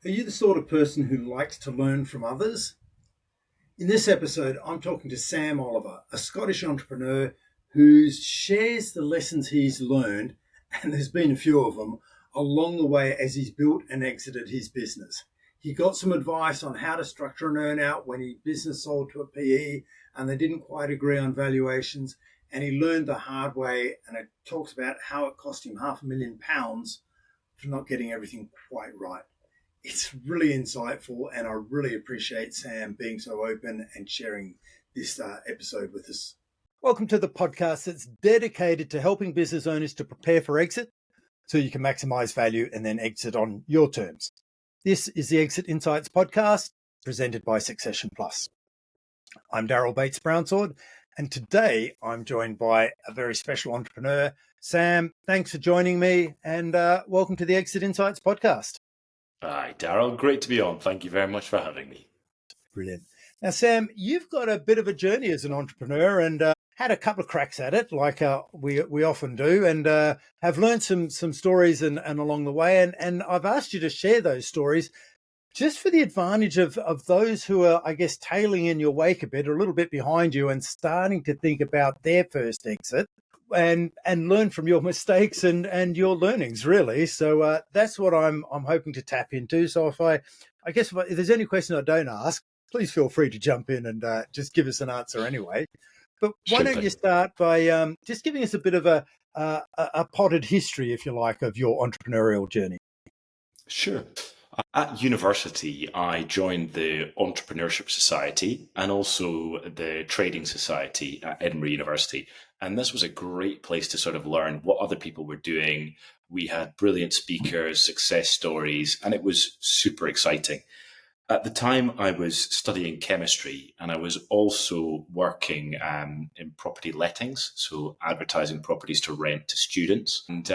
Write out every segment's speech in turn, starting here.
Are you the sort of person who likes to learn from others? In this episode, I'm talking to Sam Oliver, a Scottish entrepreneur who shares the lessons he's learned, and there's been a few of them, along the way as he's built and exited his business. He got some advice on how to structure an earnout when his business sold to a PE and they didn't quite agree on valuations, and he learned the hard way, and it talks about how it cost him £500,000 for not getting everything quite right. It's really insightful, and I really appreciate Sam being so open and sharing this episode with us. Welcome to the podcast that's dedicated to helping business owners to prepare for exit so you can maximize value and then exit on your terms. This is the Exit Insights podcast presented by Succession Plus. I'm Daryl Bates-Brownsword, and today I'm joined by a very special entrepreneur. Sam, thanks for joining me, and welcome to the Exit Insights podcast. Hi, Daryl. Great to be on. Thank you very much for having me. Brilliant. Now, Sam, you've got a bit of a journey as an entrepreneur and had a couple of cracks at it, like we often do, and have learned some stories and along the way. And I've asked you to share those stories just for the advantage of those who are, I guess, tailing in your wake a bit, or a little bit behind you, and starting to think about their first exit. And learn from your mistakes and your learnings, really. So that's what I'm hoping to tap into. So if there's any question I don't ask, please feel free to jump in and just give us an answer anyway. But why don't you start by just giving us a bit of a potted history, if you like, of your entrepreneurial journey? Sure. At university, I joined the Entrepreneurship Society and also the Trading Society at Edinburgh University. And this was a great place to sort of learn what other people were doing. We had brilliant speakers, success stories, and it was super exciting. At the time, I was studying chemistry, and I was also working in property lettings, so advertising properties to rent to students. And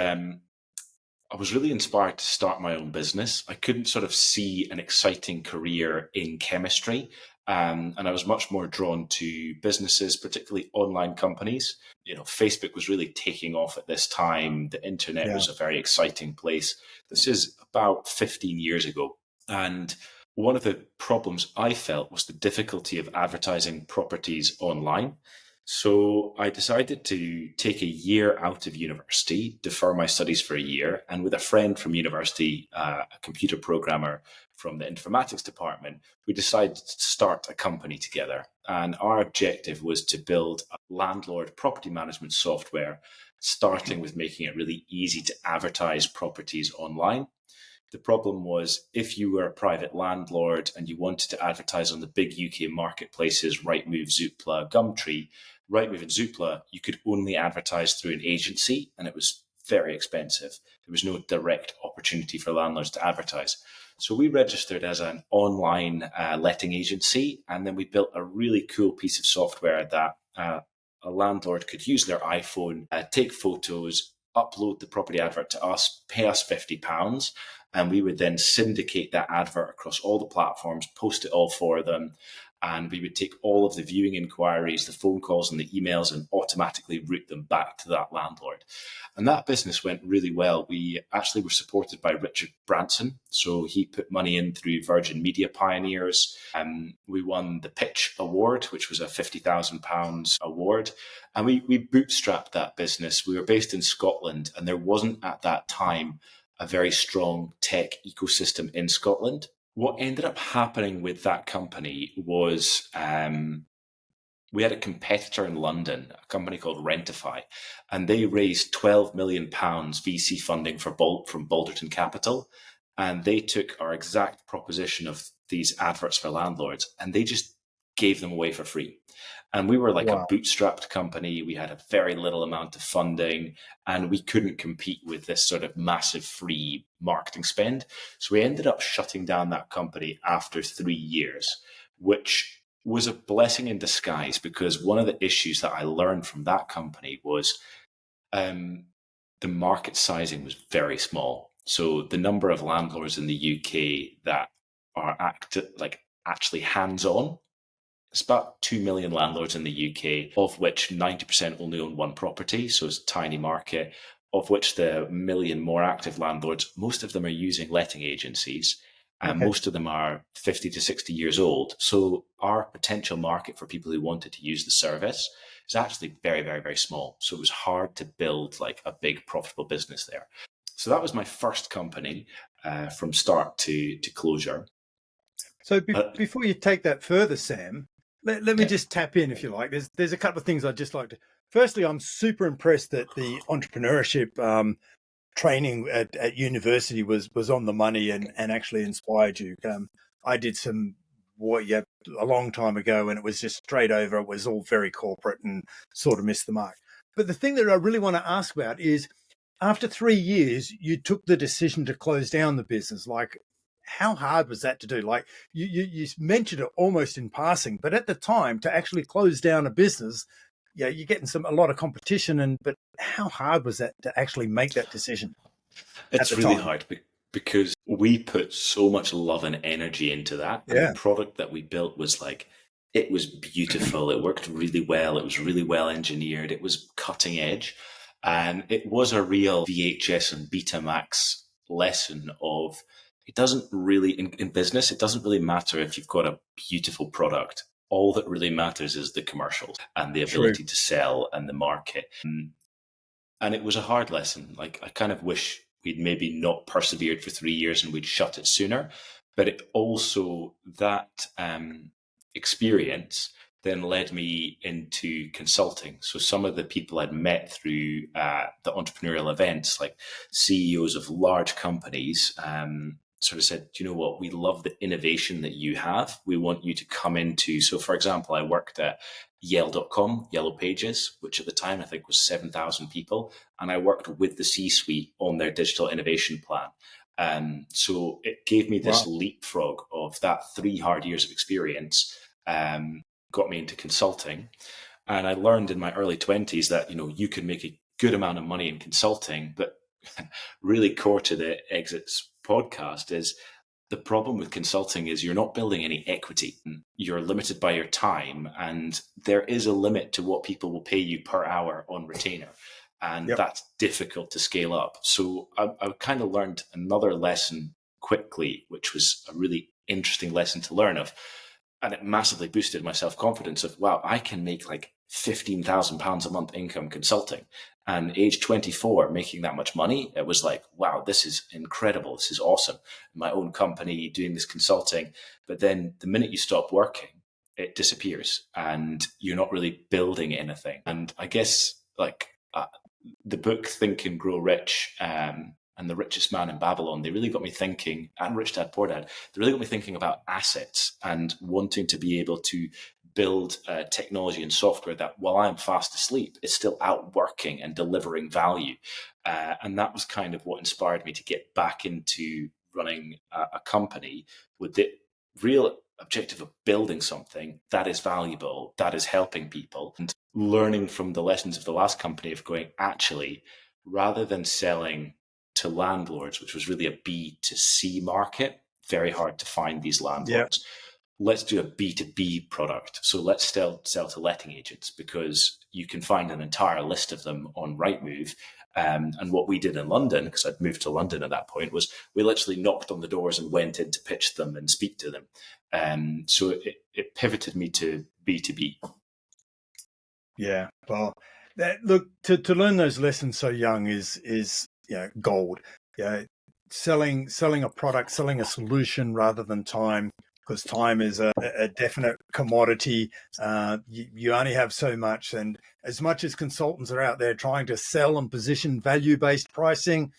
I was really inspired to start my own business. I couldn't sort of see an exciting career in chemistry. And I was much more drawn to businesses, particularly online companies. You know, Facebook was really taking off at this time. The internet was a very exciting place. This is about 15 years ago. And one of the problems I felt was the difficulty of advertising properties online. So I decided to take a year out of university, defer my studies for a year, and with a friend from university, a computer programmer from the informatics department, we decided to start a company together. And our objective was to build a landlord property management software, starting with making it really easy to advertise properties online. The problem was, if you were a private landlord and you wanted to advertise on the big UK marketplaces, Rightmove, Zoopla, Gumtree, Rightmove and Zoopla, you could only advertise through an agency, and it was very expensive. There was no direct opportunity for landlords to advertise. So we registered as an online letting agency, and then we built a really cool piece of software that a landlord could use their iPhone, take photos, upload the property advert to us, pay us £50, and we would then syndicate that advert across all the platforms, post it all for them, and we would take all of the viewing inquiries, the phone calls and the emails, and automatically route them back to that landlord. And that business went really well. We actually were supported by Richard Branson. So he put money in through Virgin Media Pioneers. We won the Pitch Award, which was a £50,000 award. And we bootstrapped that business. We were based in Scotland, and there wasn't at that time a very strong tech ecosystem in Scotland. What ended up happening with that company was we had a competitor in London, a company called Rentify, and they raised £12 million VC funding from Balderton Capital. And they took our exact proposition of these adverts for landlords, and they just gave them away for free. And we were like a bootstrapped company. We had a very little amount of funding, and we couldn't compete with this sort of massive free marketing spend. So we ended up shutting down that company after 3 years, which was a blessing in disguise, because one of the issues that I learned from that company was the market sizing was very small. So the number of landlords in the UK that are actually hands-on, it's about 2 million landlords in the UK, of which 90% only own one property. So it's a tiny market, of which the million more active landlords, most of them are using letting agencies. and Okay. most of them are 50 to 60 years old. So our potential market for people who wanted to use the service is actually very, very, very small. So it was hard to build like a big profitable business there. So that was my first company from start to closure. So But before you take that further, Sam, let me yeah, just tap in, if you like. There's a couple of things I'd just like to. Firstly, I'm super impressed that the entrepreneurship training at university was on the money and actually inspired you. I did some a long time ago, and it was just straight over. It was all very corporate and sort of missed the mark. But the thing that I really want to ask about is, after 3 years, you took the decision to close down the business. Like, how hard was that to do? Like, you mentioned it almost in passing, but at the time, to actually close down a business, yeah, you're getting a lot of competition. But how hard was that to actually make that decision at it's the really time? hard because we put so much love and energy into that. And the Yeah, product that we built was like, it was beautiful. It worked really well. It was really well engineered. It was cutting edge. And it was a real VHS and Betamax lesson of it doesn't really, in business, it doesn't really matter if you've got a beautiful product. All that really matters is the commercials and the true. ability to sell and the market. And it was a hard lesson. Like, I kind of wish we'd maybe not persevered for 3 years and we'd shut it sooner. But it also, that experience then led me into consulting. So some of the people I'd met through the entrepreneurial events, like CEOs of large companies, sort of said, you know what, we love the innovation that you have. We want you to come into, so for example, I worked at Yale.com, Yellow Pages, which at the time I think was 7,000 people. And I worked with the C-suite on their digital innovation plan. So it gave me this Wow. leapfrog of that 3 hard years of experience, got me into consulting. And I learned in my early 20s that, you know, you could make a good amount of money in consulting, but really core to the Exits podcast is the problem with consulting is you're not building any equity. You're limited by your time, and there is a limit to what people will pay you per hour on retainer. And Yep. that's difficult to scale up. So I kind of learned another lesson quickly, which was a really interesting lesson to learn of. And it massively boosted my self-confidence of, wow, I can make like £15,000 a month income consulting. And age 24, making that much money, it was like, wow, this is incredible. This is awesome. My own company doing this consulting. But then the minute you stop working, it disappears and you're not really building anything. And I guess like the book Think and Grow Rich and The Richest Man in Babylon, they really got me thinking, and Rich Dad Poor Dad, they really got me thinking about assets and wanting to be able to build technology and software that while I'm fast asleep is still out working and delivering value. And that was kind of what inspired me to get back into running a company with the real objective of building something that is valuable, that is helping people, and learning from the lessons of the last company of going, actually, rather than selling to landlords, which was really a B2C market, very hard to find these Yep. landlords. Let's do a B2B product. So let's sell to letting agents because you can find an entire list of them on Rightmove. And what we did in London, because I'd moved to London at that point, was we literally knocked on the doors and went in to pitch them and speak to them. So it pivoted me to B2B. Yeah. Well, look, to learn those lessons so young is gold. Yeah. Selling a product, selling a solution rather than time, because time is a definite commodity. You only have so much, and as much as consultants are out there trying to sell and position value-based pricing,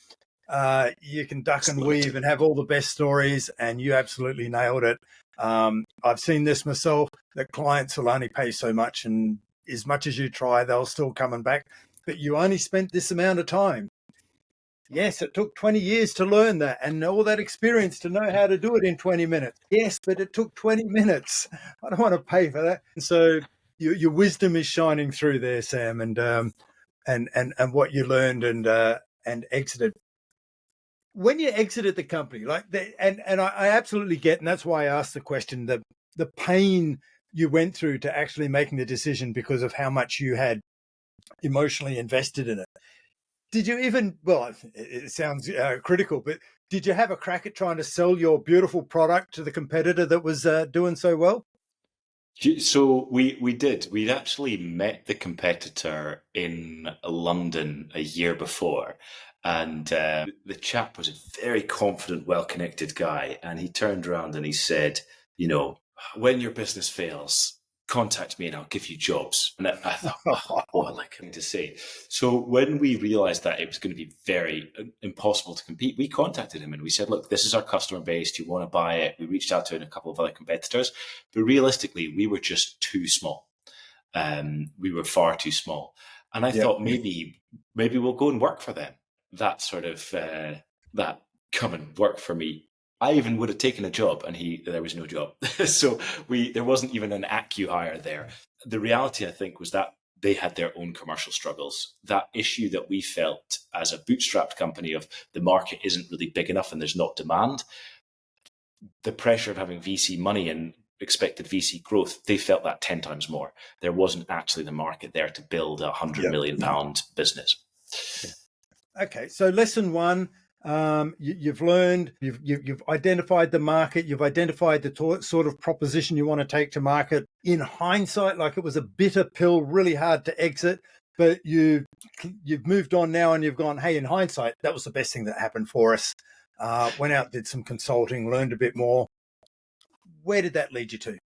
you can duck and weave and have all the best stories, and you absolutely nailed it. I've seen this myself, that clients will only pay so much, and as much as you try, they'll still coming back, but you only spent this amount of time. Yes, it took 20 years to learn that and all that experience to know how to do it in 20 minutes. Yes, but it took 20 minutes. I don't want to pay for that. And so your wisdom is shining through there, Sam, and what you learned and exited. When you exited the company, I absolutely get, and that's why I asked the question, the pain you went through to actually making the decision because of how much you had emotionally invested in it. Did you even, well, it sounds critical, but Did you have a crack at trying to sell your beautiful product to the competitor that was doing so well? So we did. We'd actually met the competitor in London a year before, and the chap was a very confident, well-connected guy. And he turned around and he said, "You know, when your business fails, contact me and I'll give you jobs." And I thought, oh, what like thing to say. So when we realised that it was going to be very impossible to compete, we contacted him and we said, "Look, this is our customer base. Do you want to buy it?" We reached out to a couple of other competitors. But realistically, we were just too small. We were far too small. And I Yeah. thought maybe we'll go and work for them. That sort of that come and work for me. I even would have taken a job, and there was no job. So there wasn't even an acqui-hire there. The reality, I think, was that they had their own commercial struggles. That issue that we felt as a bootstrapped company of the market isn't really big enough and there's not demand, the pressure of having VC money and expected VC growth, they felt that 10 times more. There wasn't actually the market there to build a £100 million business. Okay, so lesson one, you've learned, you've identified the market, you've identified the sort of proposition you want to take to market. In hindsight, like it was a bitter pill, really hard to exit, but you've moved on now and you've gone, hey, in hindsight, that was the best thing that happened for us. Went out, did some consulting, learned a bit more. Where did that lead you to?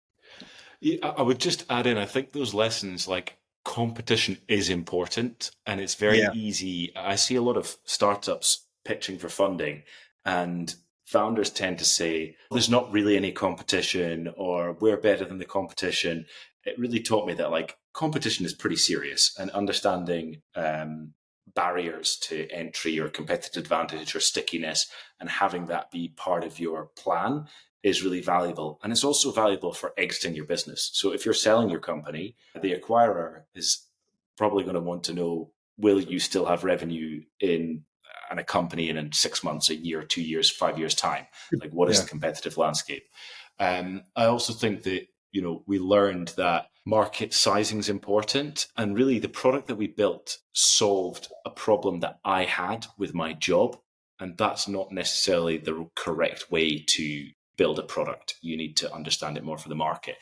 Yeah, I would just add in, I think those lessons like competition is important and it's very easy. I see a lot of startups pitching for funding and founders tend to say, there's not really any competition or we're better than the competition. It really taught me that like competition is pretty serious and understanding barriers to entry or competitive advantage or stickiness and having that be part of your plan is really valuable. And it's also valuable for exiting your business. So if you're selling your company, the acquirer is probably going to want to know, will you still have revenue in a company in 6 months, a year, 2 years, 5 years time? Like what is the competitive landscape? I also think that, we learned that market sizing is important. And really the product that we built solved a problem that I had with my job. And that's not necessarily the correct way to build a product. You need to understand it more for the market.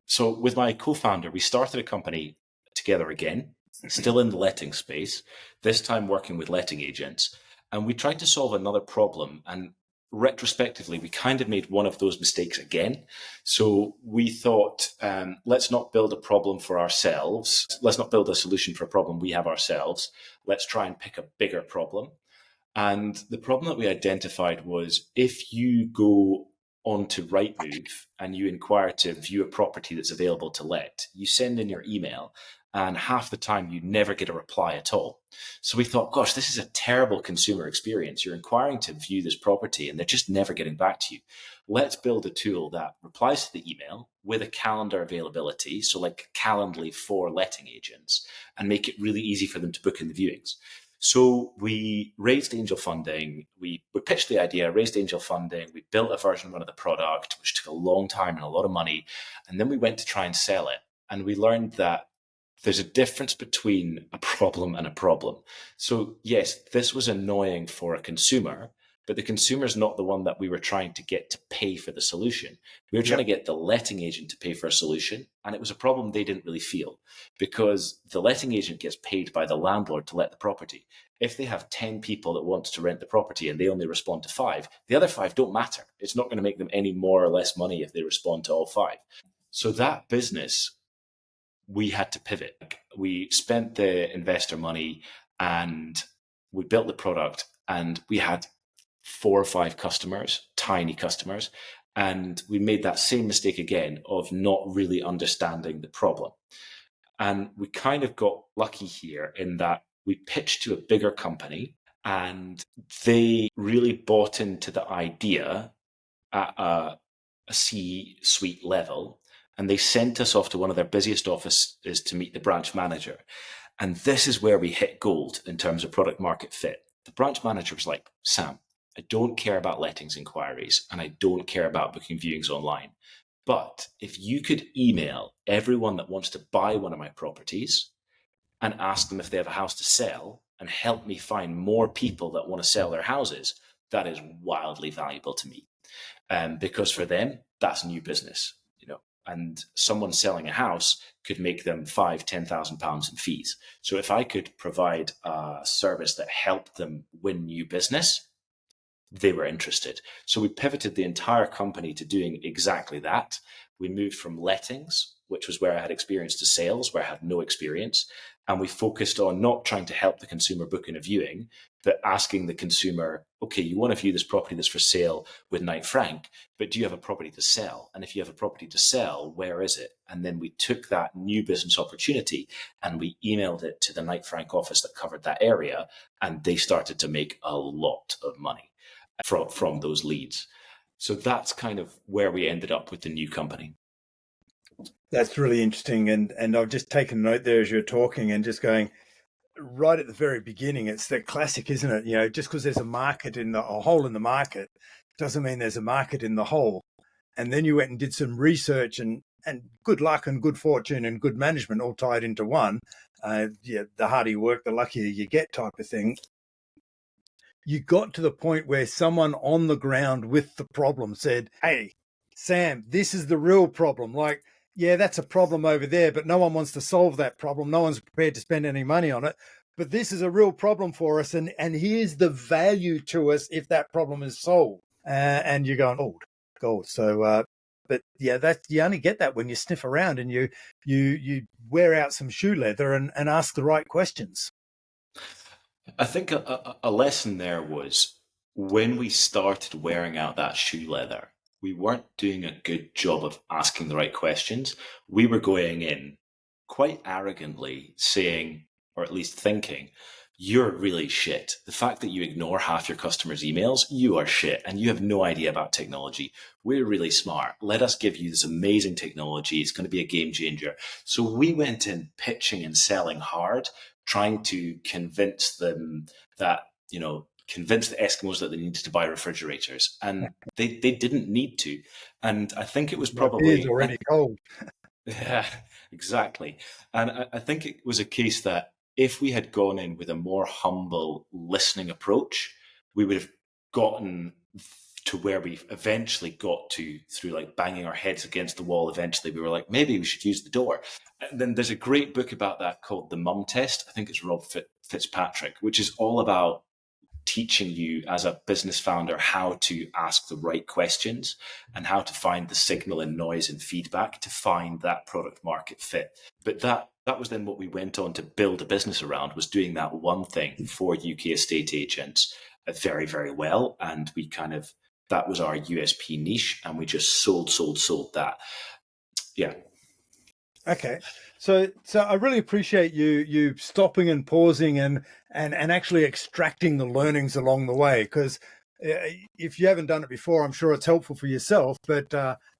So with my co-founder, we started a company together again, still in the letting space, this time working with letting agents. And we tried to solve another problem. And retrospectively, we kind of made one of those mistakes again. So we thought, let's not build a problem for ourselves. Let's not build a solution for a problem we have ourselves. Let's try and pick a bigger problem. And the problem that we identified was if you go onto Rightmove and you inquire to view a property that's available to let, you send in your email and half the time you never get a reply at all. So we thought, gosh, this is a terrible consumer experience. You're inquiring to view this property and they're just never getting back to you. Let's build a tool that replies to the email with a calendar availability, so like Calendly for letting agents, and make it really easy for them to book in the viewings. So we raised angel funding. We pitched the idea, raised angel funding. We built a version 1 of the product, which took a long time and a lot of money. And then we went to try and sell it. And we learned that there's a difference between a problem and a problem. So yes, this was annoying for a consumer, but the consumer is not the one that we were trying to get to pay for the solution. We were trying to get the letting agent to pay for a solution. And it was a problem they didn't really feel because the letting agent gets paid by the landlord to let the property. If they have 10 people that want to rent the property and they only respond to 5, the other 5 don't matter. It's not going to make them any more or less money if they respond to all 5. So that business, we had to pivot. We spent the investor money and we built the product and we had 4 or 5 customers, tiny customers. And we made that same mistake again of not really understanding the problem. And we kind of got lucky here in that we pitched to a bigger company and they really bought into the idea at a C-suite level. And they sent us off to one of their busiest offices to meet the branch manager. And this is where we hit gold in terms of product market fit. The branch manager was like, Sam, I don't care about lettings inquiries and I don't care about booking viewings online. But if you could email everyone that wants to buy one of my properties and ask them if they have a house to sell and help me find more people that want to sell their houses, that is wildly valuable to me. Because for them, that's new business, and someone selling a house could make them £5,000-10,000 in fees. So if I could provide a service that helped them win new business, they were interested. So we pivoted the entire company to doing exactly that. We moved from lettings, which was where I had experience, to sales, where I had no experience. And we focused on not trying to help the consumer book in a viewing, but asking the consumer, okay, you want to view this property that's for sale with Knight Frank, but do you have a property to sell? And if you have a property to sell, where is it? And then we took that new business opportunity and we emailed it to the Knight Frank office that covered that area, and they started to make a lot of money from those leads. So that's kind of where we ended up with the new company. That's really interesting. And I've just taken note there as you're talking and just going right at the very beginning. It's that classic, isn't it? Just because there's a hole in the market doesn't mean there's a market in the hole. And then you went and did some research and good luck and good fortune and good management all tied into one. The harder you work, the luckier you get type of thing. You got to the point where someone on the ground with the problem said, hey, Sam, this is the real problem. Like, yeah, that's a problem over there, but no one wants to solve that problem. No one's prepared to spend any money on it. But this is a real problem for us. And here's the value to us if that problem is solved. And you're going, oh, gold. So, but yeah, you only get that when you sniff around and you wear out some shoe leather and ask the right questions. I think a lesson there was when we started wearing out that shoe leather, we weren't doing a good job of asking the right questions. We were going in quite arrogantly saying, or at least thinking, you're really shit. The fact that you ignore half your customers' emails, you are shit, and you have no idea about technology. We're really smart. Let us give you this amazing technology. It's going to be a game changer. So we went in pitching and selling hard, trying to convince them that, convince the Eskimos that they needed to buy refrigerators. And they didn't need to. And I think it was probably... My beer's already cold. Yeah, exactly. And I think it was a case that if we had gone in with a more humble listening approach, we would have gotten to where we eventually got to through like banging our heads against the wall. Eventually, we were like, maybe we should use the door. And then there's a great book about that called The Mum Test. I think it's Rob Fitzpatrick, which is all about teaching you as a business founder how to ask the right questions and how to find the signal and noise and feedback to find that product market fit. But that was then what we went on to build a business around, was doing that one thing for UK estate agents very, very well. And we that was our USP niche, and we just sold that. Yeah. Okay. So I really appreciate you stopping and pausing and actually extracting the learnings along the way, because if you haven't done it before, I'm sure it's helpful for yourself, but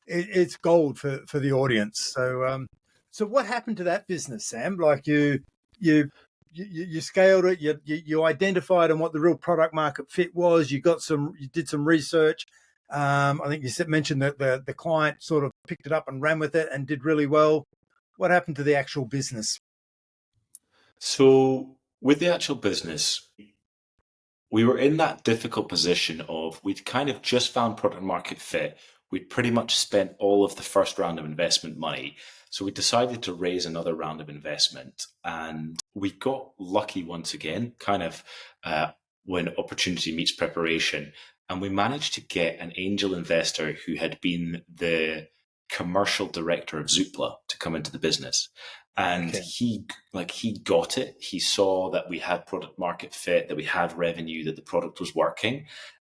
it's gold for the audience. So what happened to that business, Sam? Like you scaled it, you identified on what the real product market fit was. You did some research. I think you mentioned that the client sort of picked it up and ran with it and did really well. What happened to the actual business? So with the actual business, we were in that difficult position of we'd kind of just found product market fit. We'd pretty much spent all of the first round of investment money. So we decided to raise another round of investment, and we got lucky once again, when opportunity meets preparation. And we managed to get an angel investor who had been the commercial director of Zoopla to come into the business. And he got it. He saw that we had product market fit, that we had revenue, that the product was working.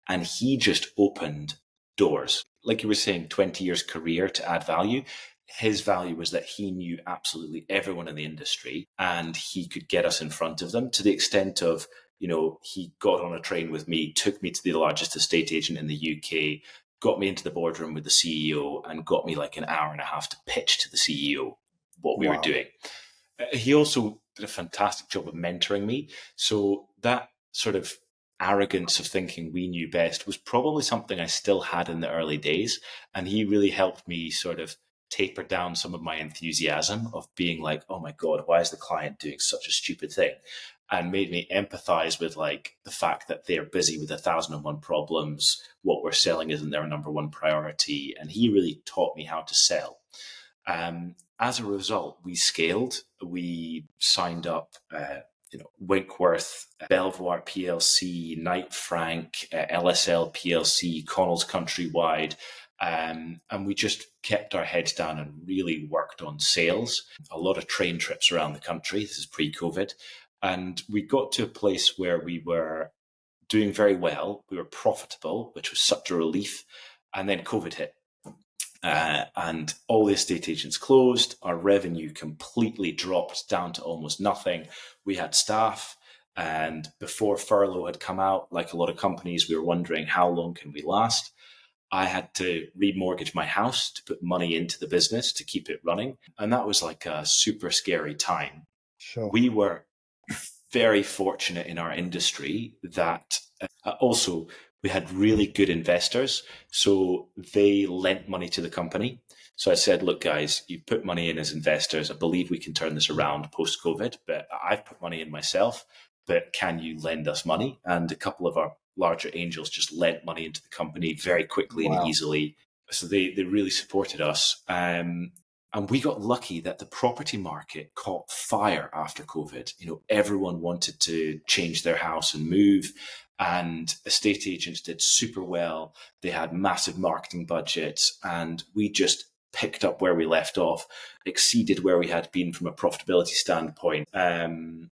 And he just opened doors. Like you were saying, 20 years career to add value. His value was that he knew absolutely everyone in the industry and he could get us in front of them, to the extent of, he got on a train with me, took me to the largest estate agent in the UK, got me into the boardroom with the CEO, and got me like an hour and a half to pitch to the CEO what we were doing. He also did a fantastic job of mentoring me. So that sort of arrogance of thinking we knew best was probably something I still had in the early days. And he really helped me sort of taper down some of my enthusiasm of being like, oh my God, why is the client doing such a stupid thing? And made me empathize with like the fact that they're busy with 1,001 problems. What we're selling isn't their number one priority. And he really taught me how to sell. As a result, we scaled. We signed up, Winkworth, Belvoir PLC, Knight Frank, LSL PLC, Connell's Countrywide. And we just kept our heads down and really worked on sales. A lot of train trips around the country. This is pre-COVID. And we got to a place where we were doing very well. We were profitable, which was such a relief. And then COVID hit. And all the estate agents closed. Our revenue completely dropped down to almost nothing. We had staff, and before furlough had come out, like a lot of companies, we were wondering how long can we last. I had to remortgage my house to put money into the business to keep it running. And that was like a super scary time. Sure. We were very fortunate in our industry that also we had really good investors. So they lent money to the company. So I said, look, guys, you put money in as investors. I believe we can turn this around post-COVID, but I've put money in myself. But can you lend us money? And a couple of our larger angels just lent money into the company very quickly and easily. So they really supported us. And we got lucky that the property market caught fire after COVID. Everyone wanted to change their house and move. And estate agents did super well. They had massive marketing budgets, and we just picked up where we left off, exceeded where we had been from a profitability standpoint. It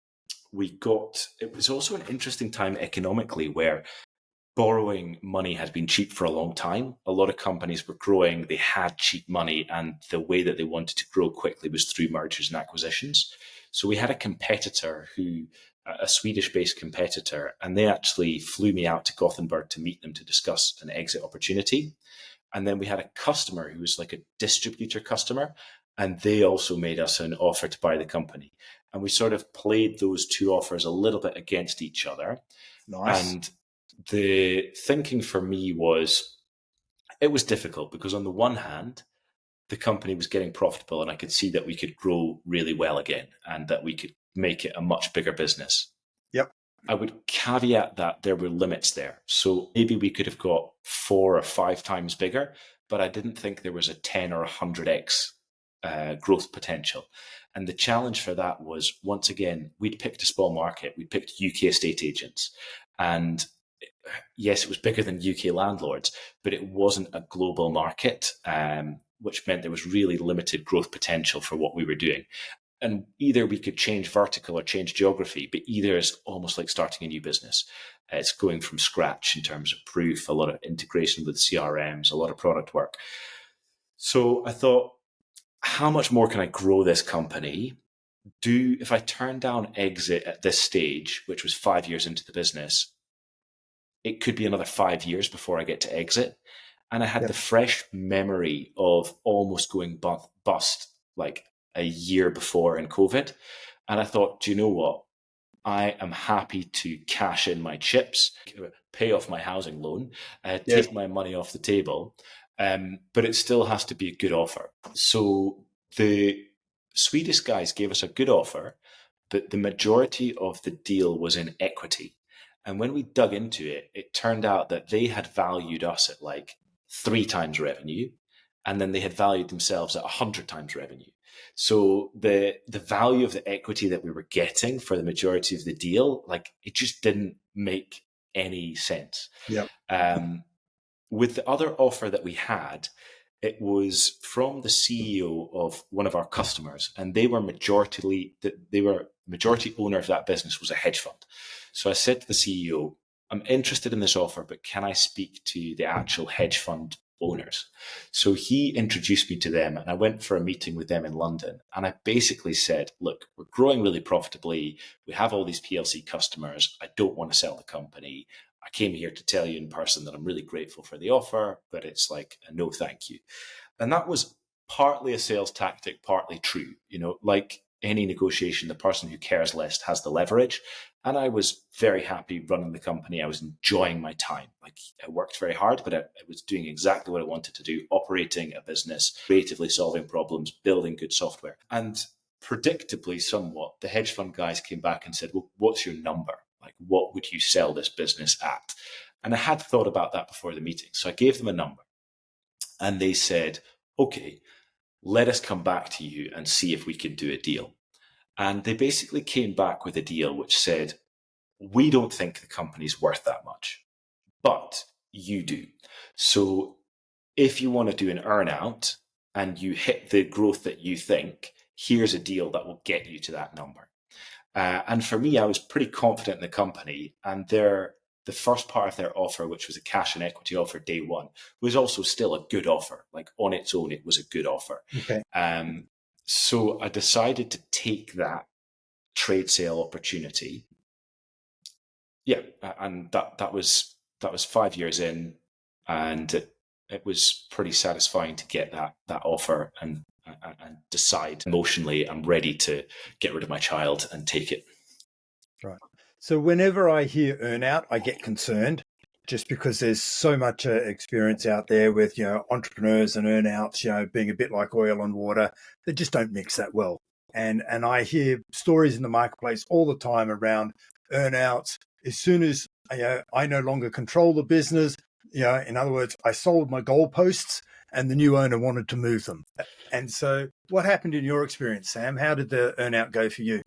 was also an interesting time economically where borrowing money has been cheap for a long time. A lot of companies were growing, they had cheap money, and the way that they wanted to grow quickly was through mergers and acquisitions. So we had a competitor a Swedish-based competitor, and they actually flew me out to Gothenburg to meet them to discuss an exit opportunity. And then we had a customer who was like a distributor customer, and they also made us an offer to buy the company. And we sort of played those two offers a little bit against each other. Nice. And the thinking for me was, it was difficult because on the one hand, the company was getting profitable and I could see that we could grow really well again and that we could make it a much bigger business. Yep. I would caveat that there were limits there. So maybe we could have got 4 or 5 times bigger, but I didn't think there was a 10 or 100x growth potential. And the challenge for that was, once again, we'd picked a small market. We picked UK estate agents. And yes, it was bigger than UK landlords, but it wasn't a global market, which meant there was really limited growth potential for what we were doing. And either we could change vertical or change geography, but either is almost like starting a new business. It's going from scratch in terms of proof, a lot of integration with CRMs, a lot of product work. So I thought, how much more can I grow this company? If I turn down exit at this stage, which was 5 years into the business, it could be another 5 years before I get to exit. And I had the fresh memory of almost going bust like a year before in COVID. And I thought, do you know what? I am happy to cash in my chips, pay off my housing loan, take my money off the table. But it still has to be a good offer. So the Swedish guys gave us a good offer, but the majority of the deal was in equity. And when we dug into it, it turned out that they had valued us at like 3 times revenue, and then they had valued themselves at 100 times revenue. So the value of the equity that we were getting for the majority of the deal, like, it just didn't make any sense. Yeah. With the other offer that we had, it was from the CEO of one of our customers, and they were majority owner of that business was a hedge fund. So I said to the CEO, I'm interested in this offer, but can I speak to the actual hedge fund owners? So he introduced me to them, and I went for a meeting with them in London. And I basically said, look, we're growing really profitably. We have all these PLC customers. I don't want to sell the company. I came here to tell you in person that I'm really grateful for the offer, but it's like a no thank you. And that was partly a sales tactic, partly true. any negotiation, the person who cares less has the leverage. And I was very happy running the company. I was enjoying my time. Like, I worked very hard, but I was doing exactly what I wanted to do, operating a business, creatively solving problems, building good software. And predictably, somewhat, the hedge fund guys came back and said, well, what's your number? Like, what would you sell this business at? And I had thought about that before the meeting. So I gave them a number and they said, okay, let us come back to you and see if we can do a deal. And they basically came back with a deal which said, we don't think the company's worth that much, but you do. So if you want to do an earnout and you hit the growth that you think, here's a deal that will get you to that number. And for me, I was pretty confident in the company, and the first part of their offer, which was a cash and equity offer day one, was also still a good offer. Like, on its own, it was a good offer. Okay. So I decided to take that trade sale opportunity. Yeah, and that was 5 years in, and it was pretty satisfying to get that offer and decide emotionally I'm ready to get rid of my child and take it. Right. So whenever I hear earnout, I get concerned, just because there's so much experience out there with, entrepreneurs and earnouts, being a bit like oil and water. They just don't mix that well. And I hear stories in the marketplace all the time around earnouts. As soon as I no longer control the business, in other words, I sold my goalposts and the new owner wanted to move them. And so what happened in your experience, Sam? How did the earnout go for you?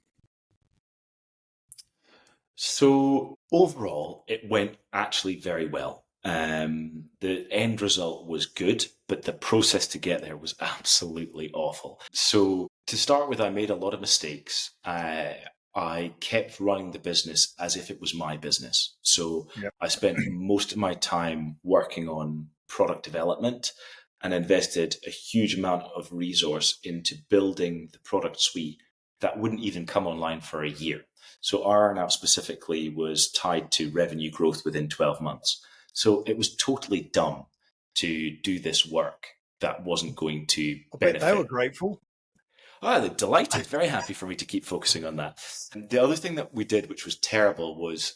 So overall, it went actually very well. The end result was good, but the process to get there was absolutely awful. So to start with, I made a lot of mistakes. I kept running the business as if it was my business. So Yep. I spent most of my time working on product development and invested a huge amount of resource into building the product suite that wouldn't even come online for a year. So our earnout specifically was tied to revenue growth within 12 months. So it was totally dumb to do this work that wasn't going to I bet they were benefit. grateful. Oh, they're delighted, very happy for me to keep focusing on that. And the other thing that we did, which was terrible, was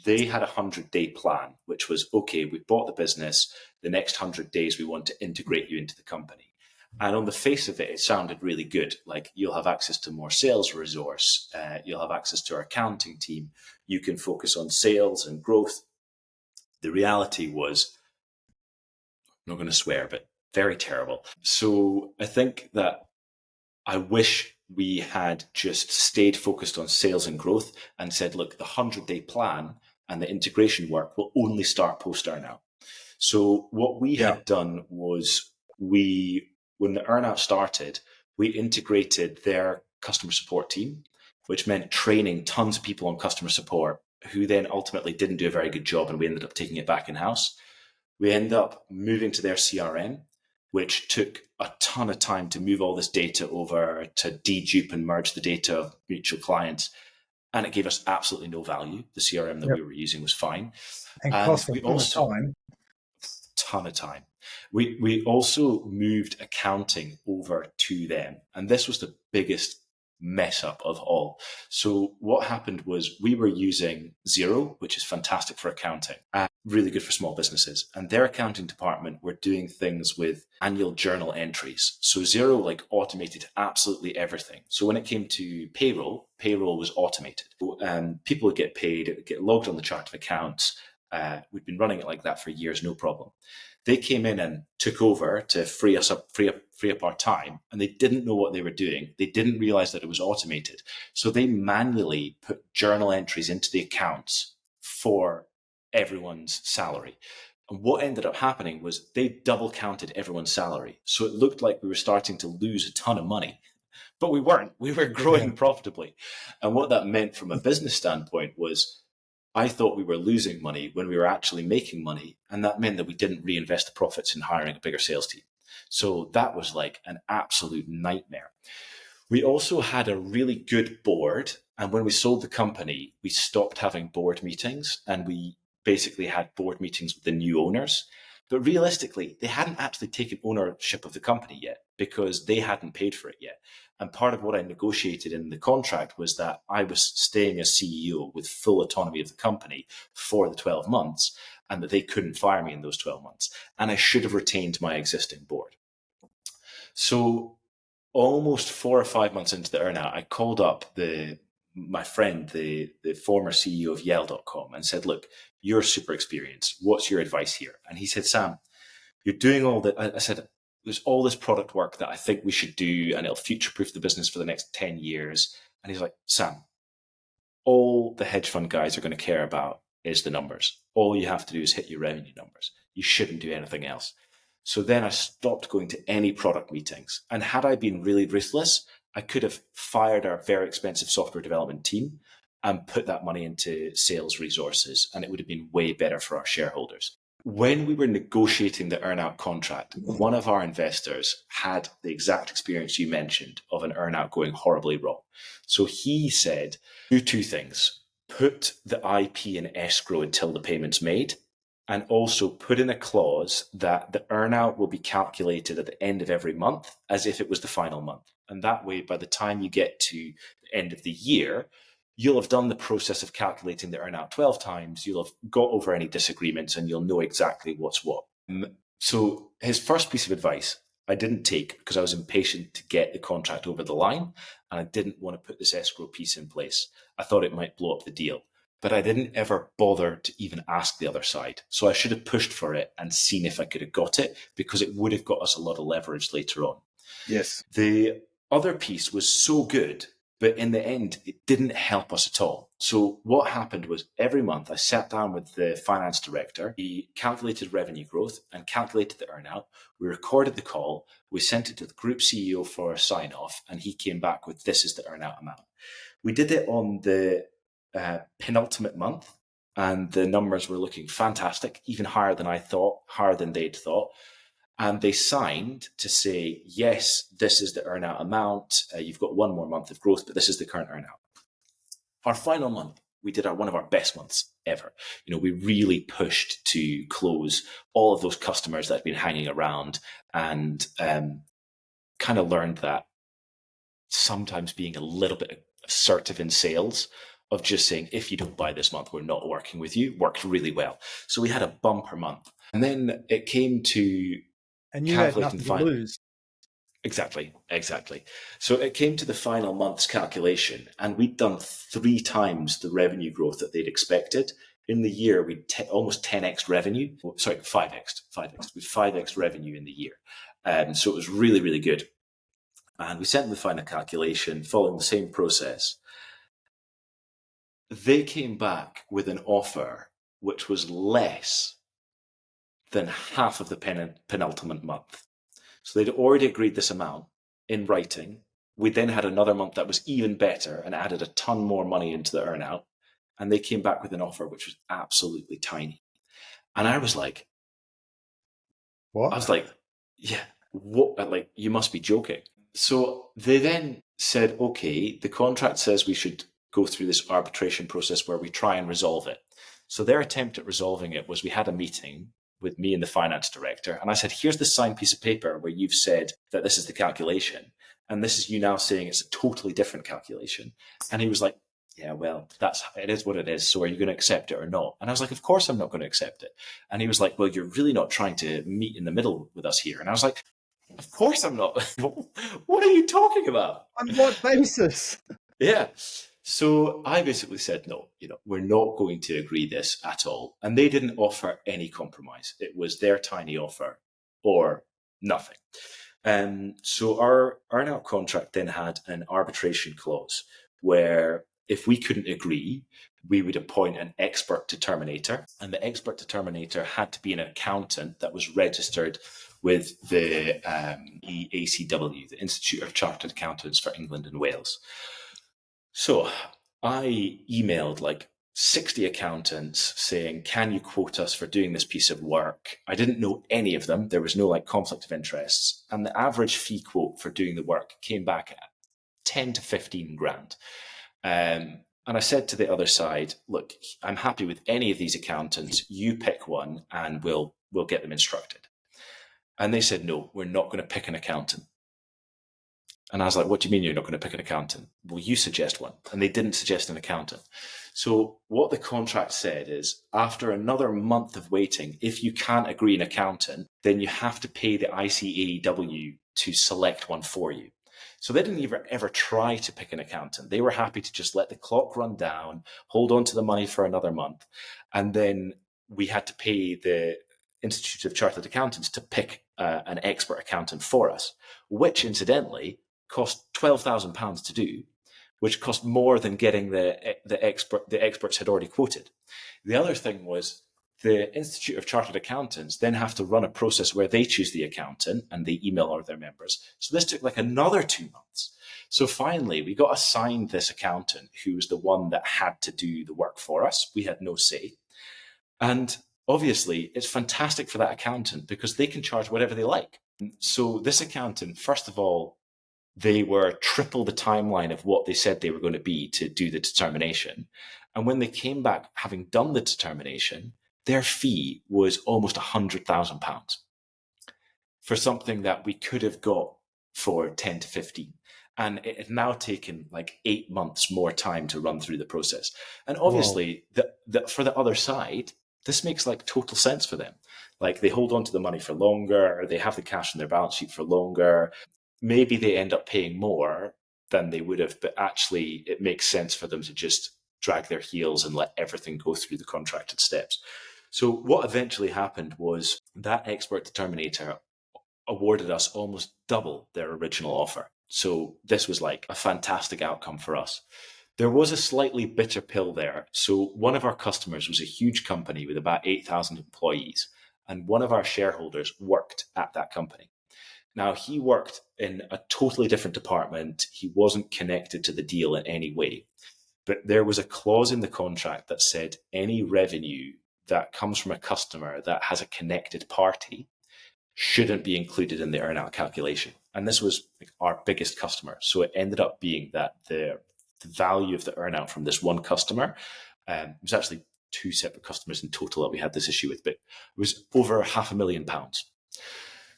they had a 100-day plan, which was, okay, we bought the business, the next 100 days we want to integrate you into the company. And on the face of it, it sounded really good. Like, you'll have access to more sales resource, you'll have access to our accounting team, you can focus on sales and growth. The reality was, I'm not going to swear, but very terrible. So I think that I wish we had just stayed focused on sales and growth and said, look, the 100-day plan and the integration work will only start post earnout. So what we had done was, when the earnout started, we integrated their customer support team, which meant training tons of people on customer support who then ultimately didn't do a very good job, and we ended up taking it back in-house. We ended up moving to their CRM, which took a ton of time to move all this data over, to dedupe and merge the data of mutual clients. And it gave us absolutely no value. The CRM that we were using was fine. And cost a ton of time. Ton of time. We also moved accounting over to them. And this was the biggest mess up of all. So what happened was, we were using Xero, which is fantastic for accounting, really good for small businesses. And their accounting department were doing things with annual journal entries. So Xero automated absolutely everything. So when it came to payroll was automated. People would get paid, it would get logged on the chart of accounts. We'd been running it like that for years, no problem. They came in and took over to free up our time, and they didn't know what they were doing. They didn't realize that it was automated. So they manually put journal entries into the accounts for everyone's salary. And what ended up happening was, they double counted everyone's salary. So it looked like we were starting to lose a ton of money, but we weren't. We were growing profitably. And what that meant from a business standpoint was, I thought we were losing money when we were actually making money. And that meant that we didn't reinvest the profits in hiring a bigger sales team. So that was like an absolute nightmare. We also had a really good board. And when we sold the company, we stopped having board meetings, and we basically had board meetings with the new owners. But realistically, they hadn't actually taken ownership of the company yet, because they hadn't paid for it yet. And part of what I negotiated in the contract was that I was staying as CEO with full autonomy of the company for the 12 months, and that they couldn't fire me in those 12 months. And I should have retained my existing board. So almost 4 or 5 months into the earnout, I called up my friend, the former CEO of Yale.com, and said, look, you're super experienced. What's your advice here? And he said, Sam, you're doing all that. I said, there's all this product work that I think we should do, and it'll future-proof the business for the next 10 years. And he's like, Sam, all the hedge fund guys are going to care about is the numbers. All you have to do is hit your revenue numbers. You shouldn't do anything else. So then I stopped going to any product meetings. And had I been really ruthless, I could have fired our very expensive software development team and put that money into sales resources, and it would have been way better for our shareholders. When we were negotiating the earnout contract, one of our investors had the exact experience you mentioned of an earnout going horribly wrong. So he said, do two things. Put the IP in escrow until the payment's made, and also put in a clause that the earnout will be calculated at the end of every month as if it was the final month. And that way, by the time you get to the end of the year, you'll have done the process of calculating the earnout 12 times, you'll have got over any disagreements, and you'll know exactly what's what. So his first piece of advice I didn't take because I was impatient to get the contract over the line, and I didn't want to put this escrow piece in place. I thought it might blow up the deal. But I didn't ever bother to even ask the other side. So I should have pushed for it and seen if I could have got it, because it would have got us a lot of leverage later on. Yes. The other piece was so good, but in the end, it didn't help us at all. So what happened was every month I sat down with the finance director. He calculated revenue growth and calculated the earnout. We recorded the call. We sent it to the group CEO for a sign off, and he came back with, this is the earnout amount. We did it on the penultimate month, and the numbers were looking fantastic, even higher than I thought, higher than they'd thought. And they signed to say, yes, this is the earnout amount. You've got one more month of growth, but this is the current earnout. Our final month, we did one of our best months ever. We really pushed to close all of those customers that had been hanging around, and kind of learned that sometimes being a little bit assertive in sales, of just saying, if you don't buy this month, we're not working with you, worked really well. So we had a bumper month. And then it came to... And you had nothing to lose. Exactly. So it came to the final month's calculation, and we'd done 3 times the revenue growth that they'd expected. In the year, we'd almost 10x revenue. Sorry, 5x. We 5x revenue in the year. So it was really, really good. And we sent them the final calculation following the same process. They came back with an offer which was less than half of the penultimate month. So they'd already agreed this amount in writing. We then had another month that was even better and added a ton more money into the earnout. And they came back with an offer which was absolutely tiny. And I was like, what? I was like, yeah, what? Like, you must be joking. So they then said, okay, the contract says we should go through this arbitration process where we try and resolve it. So their attempt at resolving it was, we had a meeting with me and the finance director, and I said, here's the signed piece of paper where you've said that this is the calculation, and this is you now saying it's a totally different calculation. And he was like, yeah, well, it is what it is, so are you going to accept it or not? And I was like, of course I'm not going to accept it. And he was like, well, you're really not trying to meet in the middle with us here. And I was like, of course I'm not. What are you talking about? On what basis? Yeah. So I basically said, no, we're not going to agree this at all. And they didn't offer any compromise. It was their tiny offer or nothing. So our earnout contract then had an arbitration clause where if we couldn't agree, we would appoint an expert determinator. And the expert determinator had to be an accountant that was registered with the ACW, the Institute of Chartered Accountants for England and Wales. So I emailed like 60 accountants saying, can you quote us for doing this piece of work? I didn't know any of them. There was no conflict of interests. And the average fee quote for doing the work came back at 10 to 15 grand. And I said to the other side, look, I'm happy with any of these accountants. You pick one and we'll get them instructed. And they said, no, we're not going to pick an accountant. And I was like, what do you mean you're not going to pick an accountant? Well, you suggest one. And they didn't suggest an accountant. So what the contract said is, after another month of waiting, if you can't agree an accountant, then you have to pay the ICAEW to select one for you. So they didn't ever try to pick an accountant. They were happy to just let the clock run down, hold on to the money for another month. And then we had to pay the Institute of Chartered Accountants to pick an expert accountant for us, which incidentally cost £12,000 to do, which cost more than getting the experts had already quoted. The other thing was the Institute of Chartered Accountants then have to run a process where they choose the accountant and they email all their members. So this took like another 2 months. So finally, we got assigned this accountant who was the one that had to do the work for us. We had no say. And obviously, it's fantastic for that accountant because they can charge whatever they like. So this accountant, first of all, they were triple the timeline of what they said they were going to be to do the determination. And when they came back, having done the determination, their fee was almost £100,000 for something that we could have got for 10 to 15. And it had now taken like 8 months more time to run through the process. And obviously, for the other side, this makes like total sense for them. Like they hold on to the money for longer, or they have the cash on their balance sheet for longer. Maybe they end up paying more than they would have, but actually it makes sense for them to just drag their heels and let everything go through the contracted steps. So what eventually happened was that expert determinator awarded us almost double their original offer. So this was like a fantastic outcome for us. There was a slightly bitter pill there. So one of our customers was a huge company with about 8,000 employees, and one of our shareholders worked at that company. Now, he worked in a totally different department. He wasn't connected to the deal in any way. But there was a clause in the contract that said any revenue that comes from a customer that has a connected party shouldn't be included in the earnout calculation. And this was our biggest customer. So it ended up being that the value of the earnout from this one customer, it was actually 2 separate customers in total that we had this issue with, but it was over £500,000.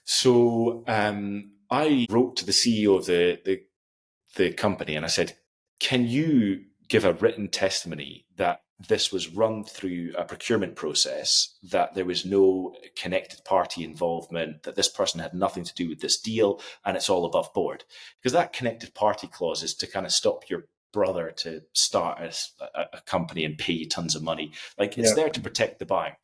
So I wrote to the CEO of the company and I said, can you give a written testimony that this was run through a procurement process, that there was no connected party involvement, that this person had nothing to do with this deal, and it's all above board? Because that connected party clause is to kind of stop your brother to start a company and pay you tons of money. Like it's there to protect the buyer.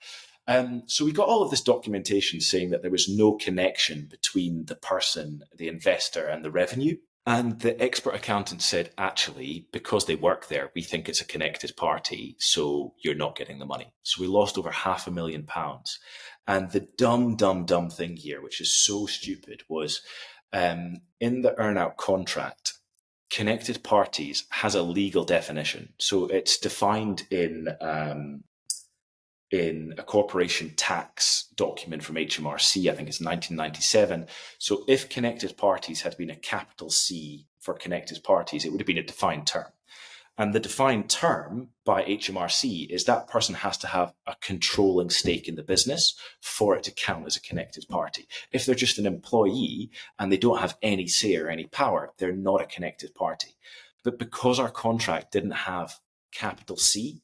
So we got all of this documentation saying that there was no connection between the person, the investor, and the revenue. And the expert accountant said, actually, because they work there, we think it's a connected party, so you're not getting the money. So we lost over £500,000. And the dumb thing here, which is so stupid, was in the earnout contract, connected parties has a legal definition. So it's defined in a corporation tax document from HMRC, I think it's 1997. So if connected parties had been a capital C for connected parties, it would have been a defined term. And the defined term by HMRC is that person has to have a controlling stake in the business for it to count as a connected party. If they're just an employee and they don't have any say or any power, they're not a connected party. But because our contract didn't have capital C,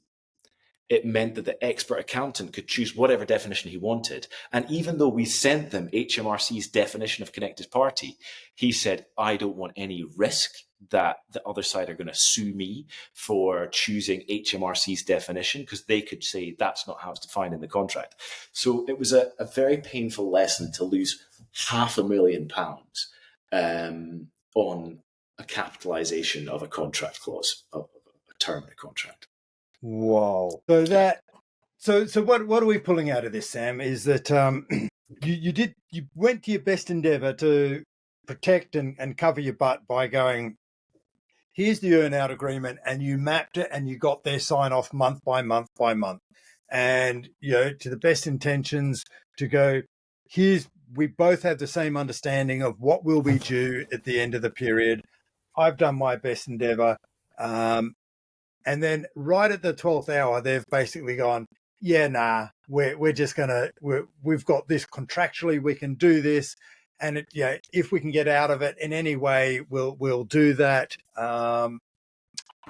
it meant that the expert accountant could choose whatever definition he wanted. And even though we sent them HMRC's definition of connected party, he said, I don't want any risk that the other side are going to sue me for choosing HMRC's definition, because they could say that's not how it's defined in the contract. So it was a very painful lesson to lose £500,000 on a capitalization of a contract clause, of a term in a contract. Whoa. So what are we pulling out of this, Sam, is that you went to your best endeavor to protect and cover your butt by going, here's the earnout agreement, and you mapped it and you got their sign off month by month by month. And, to the best intentions to go, we both have the same understanding of what will be due at the end of the period. I've done my best endeavor. And then right at the 12th hour, they've basically gone, we're just going to, we've got this contractually, we can do this. and if we can get out of it in any way, we'll do that.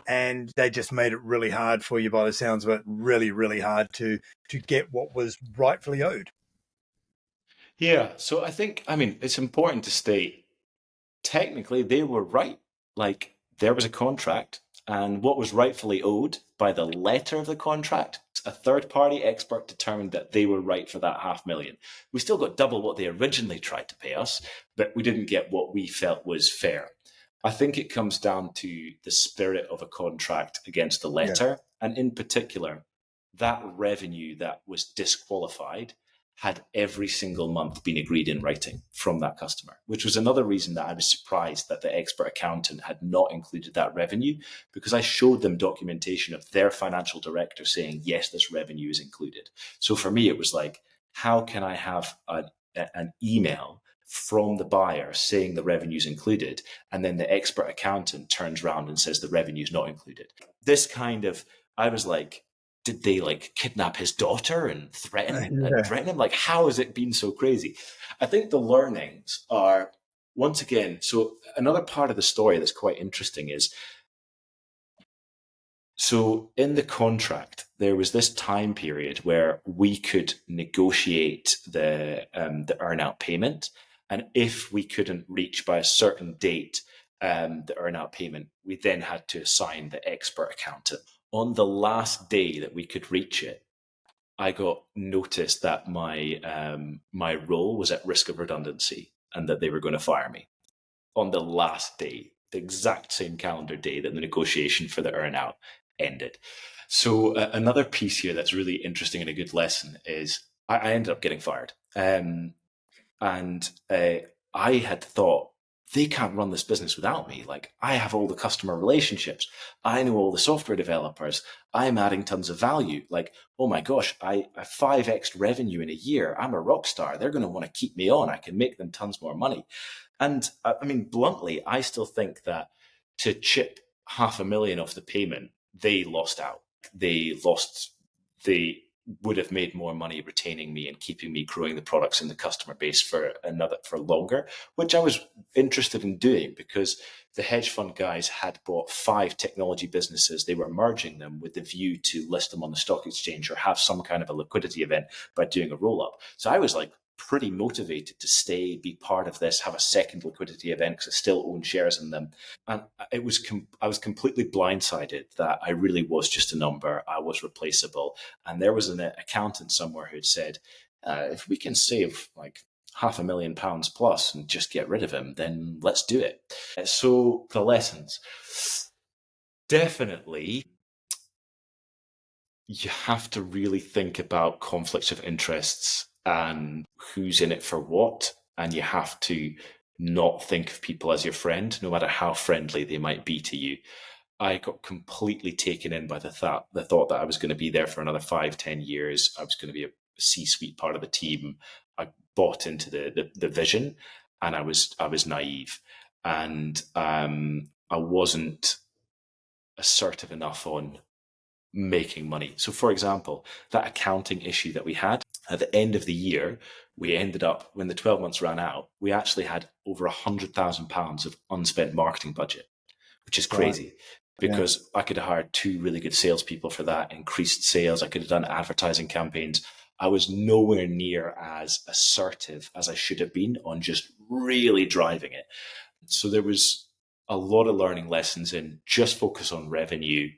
And they just made it really hard for you, by the sounds of it, really, really hard to get what was rightfully owed. Yeah. So I mean, it's important to state technically they were right. Like there was a contract, and what was rightfully owed by the letter of the contract, a third party expert determined that they were right for that 500,000. We still got double what they originally tried to pay us, but we didn't get what we felt was fair. I think it comes down to the spirit of a contract against the letter, and in particular, that revenue that was disqualified had every single month been agreed in writing from that customer, which was another reason that I was surprised that the expert accountant had not included that revenue, because I showed them documentation of their financial director saying, yes, this revenue is included. So for me, it was like, how can I have an email from the buyer saying the revenue is included, and then the expert accountant turns around and says the revenue is not included? This kind of, I was like, did they like kidnap his daughter and threaten him? Like, how has it been so crazy? I think the learnings are, once again, so another part of the story that's quite interesting is, so in the contract, there was this time period where we could negotiate the earnout payment. And if we couldn't reach by a certain date the earnout payment, we then had to assign the expert accountant. On the last day that we could reach it, I got notice that my role was at risk of redundancy and that they were going to fire me on the last day, the exact same calendar day that the negotiation for the earnout ended. So another piece here that's really interesting and a good lesson is I ended up getting fired. I had thought, they can't run this business without me. Like, I have all the customer relationships. I know all the software developers. I'm adding tons of value. Like, oh my gosh, I 5x revenue in a year. I'm a rock star. They're going to want to keep me on. I can make them tons more money. And I mean, bluntly, I still think that to chip 500,000 off the payment, they lost out. They would have made more money retaining me and keeping me growing the products in the customer base for longer, which I was interested in doing because the hedge fund guys had bought 5 technology businesses. They were merging them with the view to list them on the stock exchange or have some kind of a liquidity event by doing a roll up. So I was like pretty motivated to stay, be part of this, have a second liquidity event because I still own shares in them. And I was completely blindsided that I really was just a number. I was replaceable. And there was an accountant somewhere who'd said, if we can save like £500,000 plus and just get rid of him, then let's do it. So the lessons, definitely, you have to really think about conflicts of interests and who's in it for what. And you have to not think of people as your friend, no matter how friendly they might be to you. I got completely taken in by the thought that I was going to be there for another 5-10 years. I was going to be a C-suite part of the team. I bought into the vision, and I was naive, and I wasn't assertive enough on making money. So, for example, that accounting issue that we had at the end of the year, we ended up, when the 12 months ran out, we actually had over £100,000 of unspent marketing budget, which is crazy. Because I could have hired 2 really good salespeople for that, increased sales. I could have done advertising campaigns. I was nowhere near as assertive as I should have been on just really driving it. So there was a lot of learning lessons in just focus on revenue.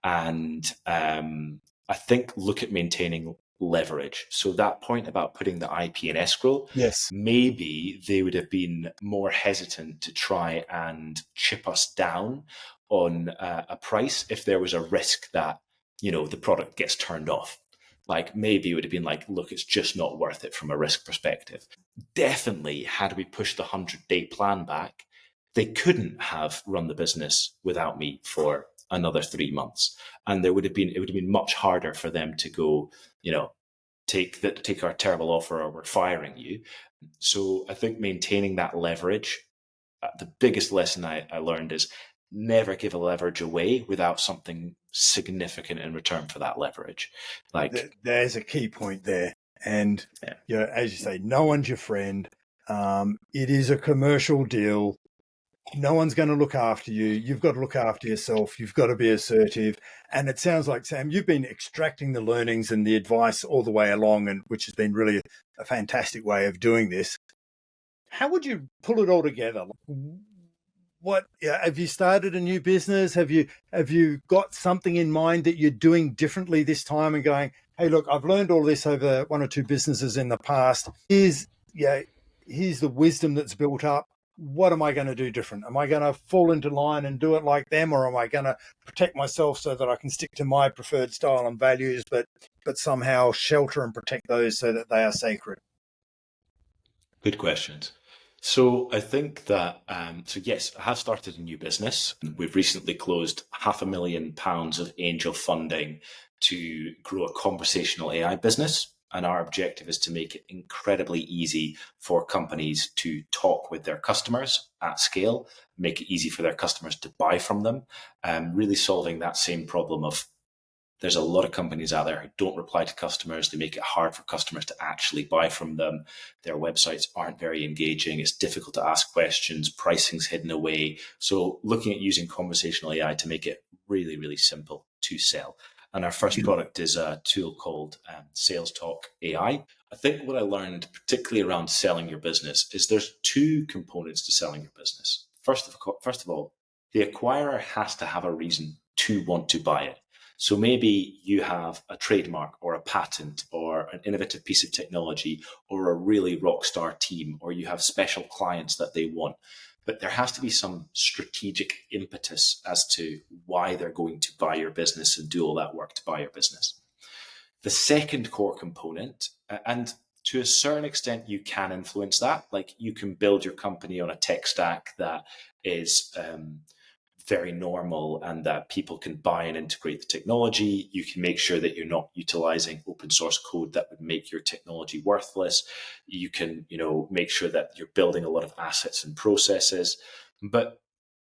And I think look at maintaining leverage. So that point about putting the IP in escrow, yes, maybe they would have been more hesitant to try and chip us down on a price if there was a risk that, you know, the product gets turned off. Like maybe it would have been like, look, it's just not worth it from a risk perspective. Definitely, had we pushed the 100-day plan back, they couldn't have run the business without me for another 3 months. And it would have been much harder for them to go, you know, take our terrible offer or we're firing you. So I think maintaining that leverage, the biggest lesson I learned is never give a leverage away without something significant in return for that leverage. Like there's a key point there. And, you know, as you say, no one's your friend. It is a commercial deal. No one's going to look after you. You've got to look after yourself. You've got to be assertive. And it sounds like, Sam, you've been extracting the learnings and the advice all the way along, and which has been really a fantastic way of doing this. How would you pull it all together? What have you started a new business? Have you got something in mind that you're doing differently this time and going, hey, look, I've learned all this over one or two businesses in the past. Here's the wisdom that's built up. What am I going to do different? Am I going to fall into line and do it like them, or am I going to protect myself so that I can stick to my preferred style and values, but somehow shelter and protect those so that they are sacred? Good questions. So I think that, yes, I have started a new business. We've recently closed £500,000 of angel funding to grow a conversational AI business. And our objective is to make it incredibly easy for companies to talk with their customers at scale, make it easy for their customers to buy from them, really solving that same problem of there's a lot of companies out there who don't reply to customers. They make it hard for customers to actually buy from them. Their websites aren't very engaging. It's difficult to ask questions. Pricing's hidden away. So looking at using conversational AI to make it really, really simple to sell. And our first product is a tool called Sales Talk AI. I think what I learned, particularly around selling your business, is there's two components to selling your business. First of all, the acquirer has to have a reason to want to buy it. So maybe you have a trademark or a patent or an innovative piece of technology or a really rock star team, or you have special clients that they want. But there has to be some strategic impetus as to why they're going to buy your business and do all that work to buy your business. The second core component, and to a certain extent, you can influence that. Like you can build your company on a tech stack that is very normal and that people can buy and integrate the technology. You can make sure that you're not utilizing open source code that would make your technology worthless. You can, make sure that you're building a lot of assets and processes. But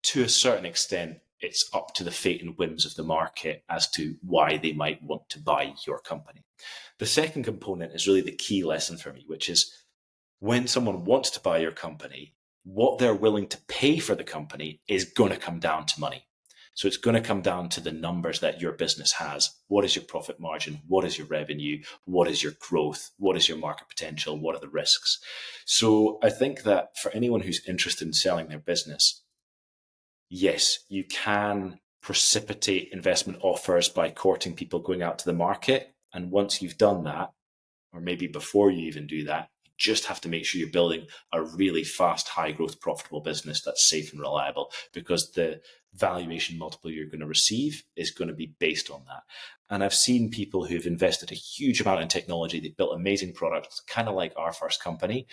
to a certain extent, it's up to the fate and whims of the market as to why they might want to buy your company. The second component is really the key lesson for me, which is when someone wants to buy your company, what they're willing to pay for the company is going to come down to money. So it's going to come down to the numbers that your business has. What is your profit margin? What is your revenue? What is your growth? What is your market potential? What are the risks? So I think that for anyone who's interested in selling their business, yes, you can precipitate investment offers by courting people going out to the market. And once you've done that, or maybe before you even do that, just have to make sure you're building a really fast, high growth, profitable business that's safe and reliable, because the valuation multiple you're going to receive is going to be based on that. And I've seen people who've invested a huge amount in technology. They've built amazing products, kind of like our first company,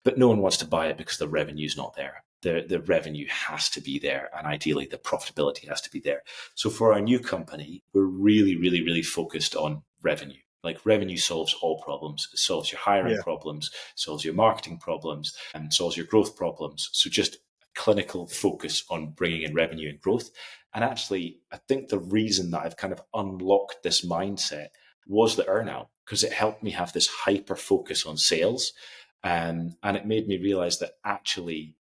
but no one wants to buy it because the revenue's not there. The revenue has to be there, and ideally the profitability has to be there. So for our new company, we're really, really, really focused on revenue. Like revenue solves all problems. It solves your hiring problems, solves your marketing problems, and solves your growth problems. So just clinical focus on bringing in revenue and growth. And actually, I think the reason that I've kind of unlocked this mindset was the earnout, because it helped me have this hyper focus on sales. And it made me realize that actually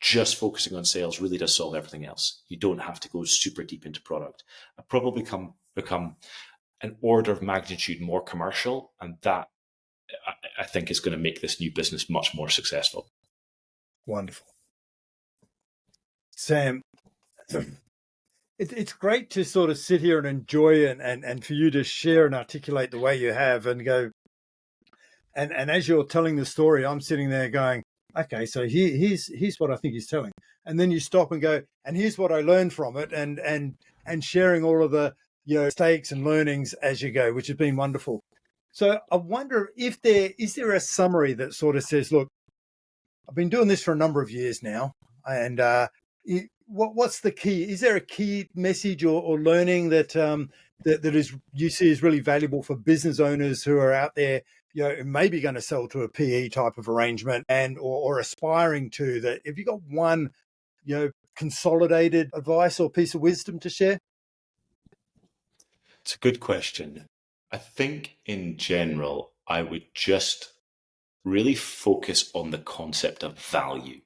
just focusing on sales really does solve everything else. You don't have to go super deep into product. I've probably become an order of magnitude more commercial, and that I think is going to make this new business much more successful. Wonderful. Sam, it's great to sort of sit here and enjoy it, and for you to share and articulate the way you have and go. And as you're telling the story, I'm sitting there going, okay, so here's what I think he's telling. And then you stop and go, and here's what I learned from it, and sharing all of the mistakes and learnings as you go, which has been wonderful. So I wonder if is there a summary that sort of says, look, I've been doing this for a number of years now, and what's the key? Is there a key message or learning that that is you see is really valuable for business owners who are out there, maybe going to sell to a PE type of arrangement and or aspiring to that? Have you got one, consolidated advice or piece of wisdom to share? It's a good question. I think in general, I would just really focus on the concept of value.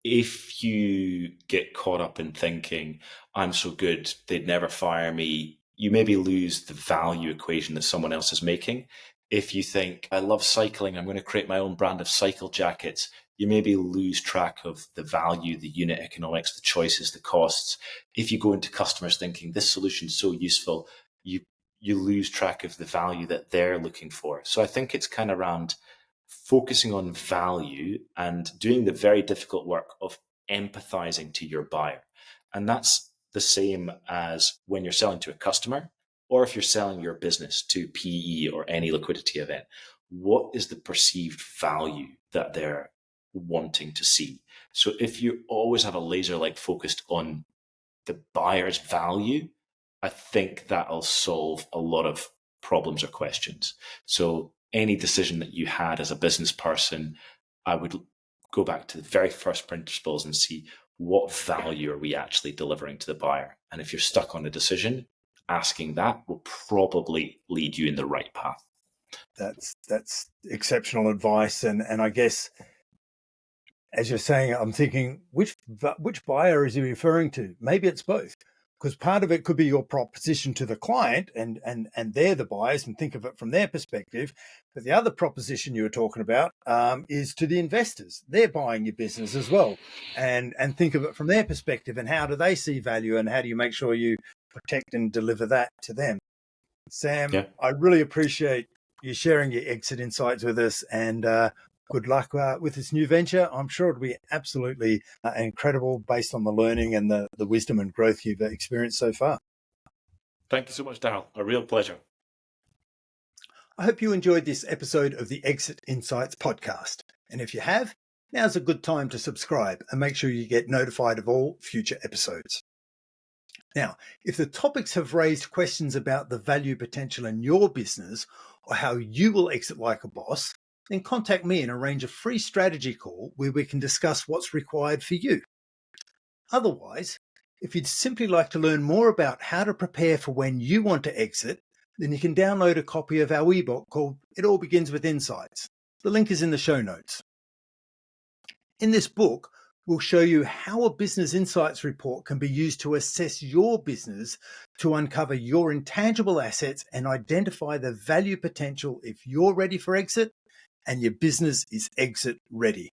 If you get caught up in thinking, I'm so good, they'd never fire me, you maybe lose the value equation that someone else is making. If you think, I love cycling, I'm going to create my own brand of cycle jackets, you maybe lose track of the value, the unit economics, the choices, the costs. If you go into customers thinking this solution is so useful, you you lose track of the value that they're looking for. So I think it's kind of around focusing on value and doing the very difficult work of empathizing to your buyer. And that's the same as when you're selling to a customer or if you're selling your business to PE or any liquidity event. What is the perceived value that they're wanting to see? So if you always have a laser like focused on the buyer's value, I think that'll solve a lot of problems or questions. So any decision that you had as a business person, I would go back to the very first principles and see what value are we actually delivering to the buyer. And if you're stuck on a decision, asking that will probably lead you in the right path. That's exceptional advice, and I guess, as you're saying, I'm thinking, which buyer is he referring to? Maybe it's both, because part of it could be your proposition to the client, and they're the buyers, and think of it from their perspective. But the other proposition you were talking about is to the investors. They're buying your business as well, and think of it from their perspective, and how do they see value, and how do you make sure you protect and deliver that to them? Sam, Yeah. I really appreciate you sharing your exit insights with us, and good luck with this new venture. I'm sure it'll be absolutely incredible based on the learning and the wisdom and growth you've experienced so far. Thank you so much, Daryl. A real pleasure. I hope you enjoyed this episode of the Exit Insights podcast. And if you have, now's a good time to subscribe and make sure you get notified of all future episodes. Now, if the topics have raised questions about the value potential in your business or how you will exit like a boss, then contact me and arrange a free strategy call where we can discuss what's required for you. Otherwise, if you'd simply like to learn more about how to prepare for when you want to exit, then you can download a copy of our ebook called It All Begins with Insights. The link is in the show notes. In this book, we'll show you how a business insights report can be used to assess your business to uncover your intangible assets and identify the value potential if you're ready for exit and your business is exit ready.